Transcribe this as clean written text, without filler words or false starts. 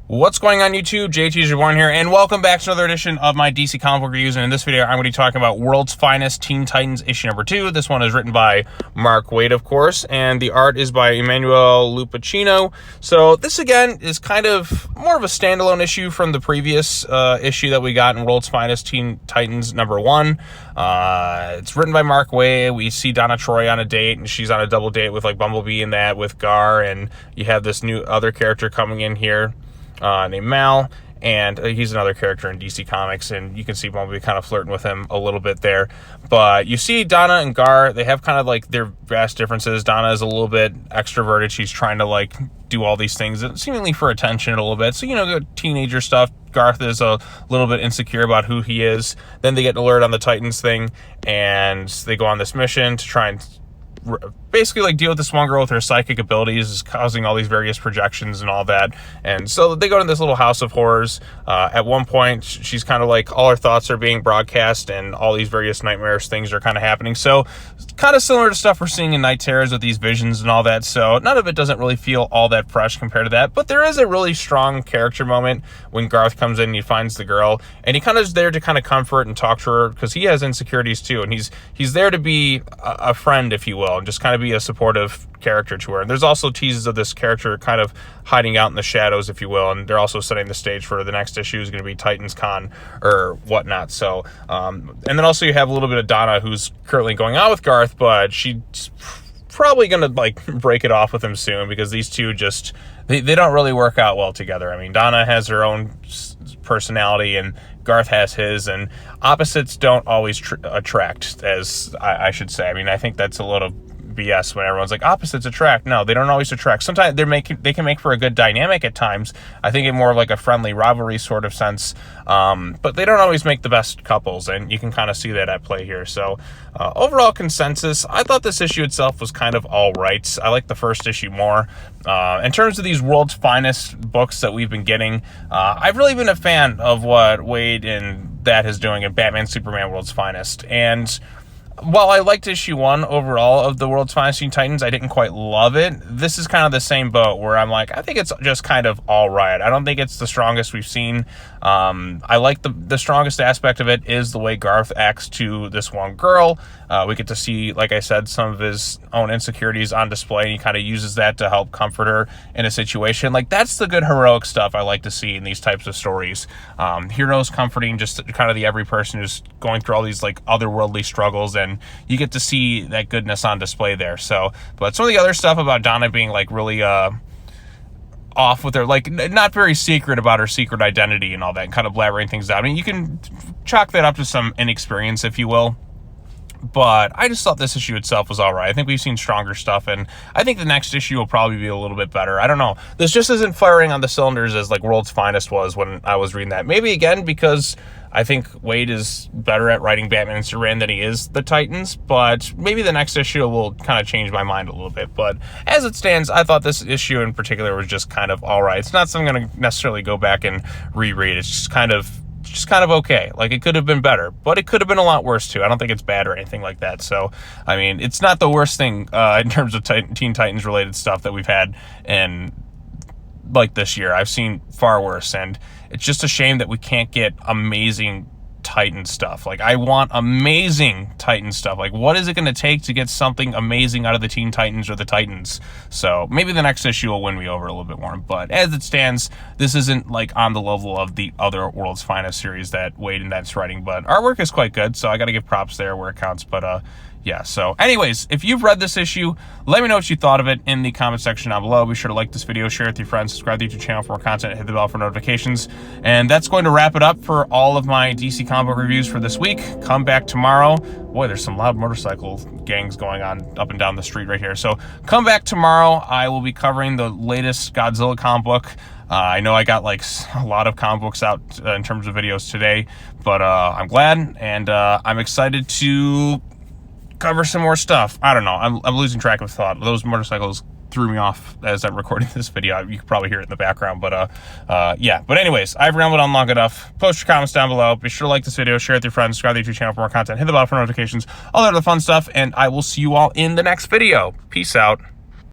What's going on YouTube? JT's Reborn here, and welcome back to another edition of my DC comic book reviews. And in this video, I'm going to be talking about World's Finest Teen Titans issue number 2. This one is written by Mark Waid, of course, and the art is by Emmanuel Lupacchino. So this, again, is kind of more of a standalone issue from the previous issue that we got in World's Finest Teen Titans number 1. It's written by Mark Waid. We see Donna Troy on a date, and she's on a double date with, like, Bumblebee and that, with Gar, and you have this new other character coming in here. Named Mal, and he's another character in DC Comics, and you can see Bumblebee kind of flirting with him a little bit there. But you see Donna and Gar, they have kind of like their vast differences. Donna is a little bit extroverted. She's trying to like do all these things seemingly for attention a little bit. So, you know, teenager stuff. Garth is a little bit insecure about who he is. Then they get alert on the Titans thing, and they go on this mission to try and basically like deal with this one girl with her psychic abilities is causing all these various projections and all that. And so they go to this little house of horrors. At one point, she's kind of like all her thoughts are being broadcast and all these various nightmarish things are kind of happening. So kind of similar to stuff we're seeing in Night Terrors with these visions and all that. So none of it doesn't really feel all that fresh compared to that. But there is a really strong character moment when Garth comes in and he finds the girl, and he kind of is there to kind of comfort and talk to her because he has insecurities too. And he's there to be a friend, if you will, and just kind of be a supportive character to her. And there's also teases of this character kind of hiding out in the shadows, if you will, and they're also setting the stage for the next issue is going to be Titans Con or whatnot. So and then also you have a little bit of Donna, who's currently going out with Garth, but she's probably going to like break it off with him soon because these two just they don't really work out well together. I mean, Donna has her own personality and Garth has his, and opposites don't always attract, as I should say. I mean, I think that's a little BS when everyone's like opposites attract. No, they don't always attract. Sometimes they can make for a good dynamic at times. I think in more of like a friendly rivalry sort of sense, but they don't always make the best couples, and you can kind of see that at play here. So overall consensus, I thought this issue itself was kind of all right. I like the first issue more. In terms of these World's Finest books that we've been getting, I've really been a fan of what Waid and that is doing in Batman Superman World's Finest. And while I liked issue 1 overall of the World's Finest Teen Titans, I didn't quite love it. This is kind of the same boat where I'm like, I think it's just kind of all right. I don't think it's the strongest we've seen. I like the strongest aspect of it is the way Garth acts to this one girl. We get to see, like I said, some of his own insecurities on display, and he kind of uses that to help comfort her in a situation. Like, that's the good heroic stuff I like to see in these types of stories. Heroes comforting just kind of the every person who's going through all these like otherworldly struggles, and you get to see that goodness on display there. So, but some of the other stuff about Donna being like really off with her, like not very secret about her secret identity and all that, and kind of blabbering things out. I mean, you can chalk that up to some inexperience, if you will. But I just thought this issue itself was all right. I think we've seen stronger stuff, and I think the next issue will probably be a little bit better. I don't know. This just isn't firing on the cylinders as like World's Finest was when I was reading that. Maybe again because I think Waid is better at writing Batman and Superman than he is the Titans, but maybe the next issue will kind of change my mind a little bit. But as it stands, I thought this issue in particular was just kind of all right. It's not something I'm going to necessarily go back and reread. It's just kind of okay. Like, it could have been better, but it could have been a lot worse too. I don't think it's bad or anything like that. So, I mean, it's not the worst thing in terms of Teen Titans related stuff that we've had in like this year. I've seen far worse, and it's just a shame that we can't get amazing Titan stuff. Like, I want amazing Titan stuff. Like, what is it going to take to get something amazing out of the Teen Titans or the Titans? So maybe the next issue will win me over a little bit more. But as it stands, this isn't like on the level of the other World's Finest series that Waid and that's writing. But artwork is quite good, so I got to give props there where it counts. But yeah, so anyways, if you've read this issue, let me know what you thought of it in the comment section down below. Be sure to like this video, share it with your friends, subscribe to the YouTube channel for more content, hit the bell for notifications. And that's going to wrap it up for all of my DC comic book reviews for this week. Come back tomorrow. Boy, there's some loud motorcycle gangs going on up and down the street right here. So come back tomorrow. I will be covering the latest Godzilla comic book. I know I got like a lot of comic books out in terms of videos today, but I'm glad, and I'm excited to cover some more stuff. I don't know. I'm losing track of thought. Those motorcycles threw me off as I'm recording this video. You can probably hear it in the background, but yeah. But anyways, I've rambled on long enough. Post your comments down below. Be sure to like this video, share it with your friends, subscribe to the YouTube channel for more content, hit the bell for notifications, all that other fun stuff, and I will see you all in the next video. Peace out.